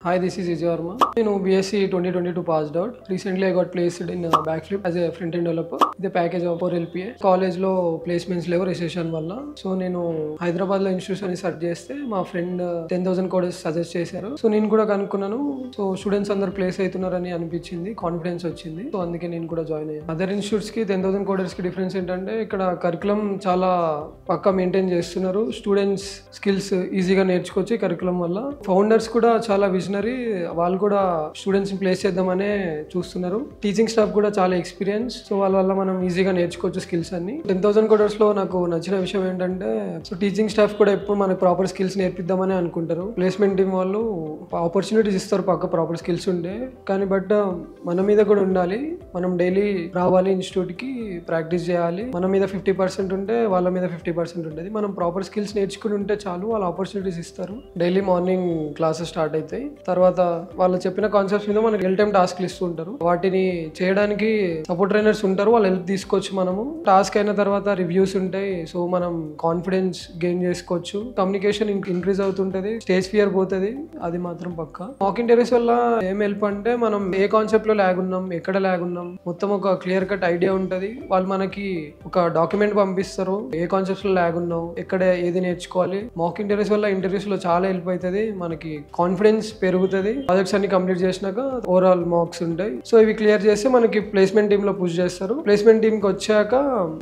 Hi, this is Vijay Varma. నేను BSc 2022 passed out. Recently, I got placed in Backflip as a front-end developer with a package of 4 LPA. కాలేజ్లో placements లేవు recession వల్ల. So నేను హైదరాబాద్లో institution search చేస్తే మా friend 10,000 coders suggest చేశారు. So నేను కూడా కనుక్కున్నాను. సో స్టూడెంట్స్ అందరు ప్లేస్ అవుతున్నారని అనిపించింది, కాన్ఫిడెన్స్ వచ్చింది. సో అందుకే నేను కూడా జాయిన్ అయ్యాను. అదర్ ఇన్స్టిట్యూట్స్కి 10,000 కోడర్స్కి డిఫరెన్స్ ఏంటంటే ఇక్కడ కరికులం చాలా పక్కా మెయింటైన్ చేస్తున్నారు. స్టూడెంట్స్ స్కిల్స్ ఈజీగా నేర్చుకోవచ్చు ఈ కరికులం వల్ల. ఫౌండర్స్ కూడా చాలా విజనరీ, వాళ్ళు కూడా స్టూడెంట్స్ ని ప్లేస్ చేద్దామనే చూస్తున్నారు. టీచింగ్ స్టాఫ్ కూడా చాలా ఎక్స్పీరియన్స్. సో వాళ్ళ వల్ల మనం ఈజీగా నేర్చుకోవచ్చు స్కిల్స్ అన్ని. 10,000 కోడర్స్ లో నాకు నచ్చిన విషయం ఏంటంటే సో టీచింగ్ స్టాఫ్ కూడా ఎప్పుడు మనకు ప్రాపర్ స్కిల్స్ నేర్పిద్దామని అనుకుంటారు. ప్లేస్మెంట్ టీం వాళ్ళు ఆపర్చునిటీస్ ఇస్తారు పక్క ప్రాపర్ స్కిల్స్ ఉంటే, కానీ బట్ మన మీద కూడా ఉండాలి. మనం డైలీ రావాలి ఇన్స్టిట్యూట్ కి, ప్రాక్టీస్ చేయాలి. మన మీద 50% ఉంటే వాళ్ళ మీద 50% ఉంటుంది. మనం ప్రాపర్ స్కిల్స్ నేర్చుకుని ఉంటే చాలు, వాళ్ళు ఆపర్చునిటీస్ ఇస్తారు. డైలీ మార్నింగ్ క్లాసెస్ స్టార్ట్ అవుతాయి. తర్వాత వాళ్ళు చెప్పిన కాన్సెప్ట్స్ మీద మనకి రియల్ టైం టాస్క్లు ఇస్తూ ఉంటారు. వాటిని చేయడానికి సపోర్ట్ ట్రైనర్స్ ఉంటారు, వాళ్ళు హెల్ప్ తీసుకోవచ్చు. మనము టాస్క్ అయిన తర్వాత రివ్యూస్ ఉంటాయి. సో మనం కాన్ఫిడెన్స్ గెయిన్ చేసుకోవచ్చు, కమ్యూనికేషన్ ఇంక్రీజ్ అవుతుంటది, స్టేజ్ ఫియర్ పోతుంది, అది మాత్రం పక్కా. మాక్ ఇంటర్వ్యూస్ వల్ల ఏం హెల్ప్ అంటే మనం ఏ కాన్సెప్ట్ లో ల్యాగ్ ఉన్నాం, ఎక్కడ ల్యాగ్ ఉన్నాం, మొత్తం ఒక క్లియర్ కట్ ఐడియా ఉంటుంది. వాళ్ళు మనకి ఒక డాక్యుమెంట్ పంపిస్తారు, ఏ కాన్సెప్ట్స్ లో ల్యాగ్ ఉన్నావు, ఎక్కడ ఏది నేర్చుకోవాలి. మాక్ ఇంటర్వ్యూస్ వల్ల ఇంటర్వ్యూస్ లో చాలా హెల్ప్ అవుతుంది, మనకి కాన్ఫిడెన్స్ పెరుగుతుంది. ప్రాజెక్ట్స్ అన్ని కంప్లీట్ చేసినాక ఓవరాల్ మార్క్స్ ఉంటాయి. సో ఇవి క్లియర్ చేస్తే మనకి ప్లేస్మెంట్ టీమ్ లో పుష్ చేస్తారు. ప్లేస్మెంట్ టీమ్ కి వచ్చాక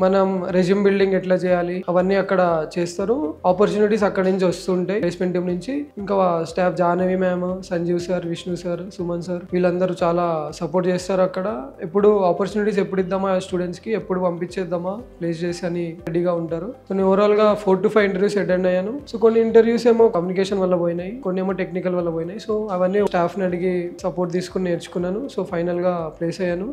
మనం రెజ్యూమ్ బిల్డింగ్ ఎట్లా చేయాలి అవన్నీ అక్కడ చేస్తారు. ఆపర్చునిటీస్ అక్కడ నుంచి వస్తుంటాయి ప్లేస్మెంట్ టీమ్ నుంచి. ఇంకా staff Jahnavi ma'am, Sanjeev sir, Vishnu sir, Suman sir, వీళ్ళందరూ చాలా సపోర్ట్ చేస్తారు అక్కడ. ఎప్పుడు ఆపర్చునిటీస్ ఎప్పుడు ఇద్దామా స్టూడెంట్స్ కి, ఎప్పుడు పంపించేద్దామా ప్లేస్ చేసి అని రెడీగా ఉంటారు. కొన్ని ఓవరాల్ గా 4 to 5 ఇంటర్వ్యూస్ అటెండ్ అయ్యాను. సో కొన్ని ఇంటర్వ్యూస్ ఏమో కమ్యూనికేషన్ వల్ల పోయినాయి, కొన్ని ఏమో టెక్నికల్ వల్ల పోయినాయి. సో అవన్నీ స్టాఫ్ని అడిగి సపోర్ట్ తీసుకుని నేర్చుకున్నాను. సో ఫైనల్గా ప్లేస్ అయ్యాను.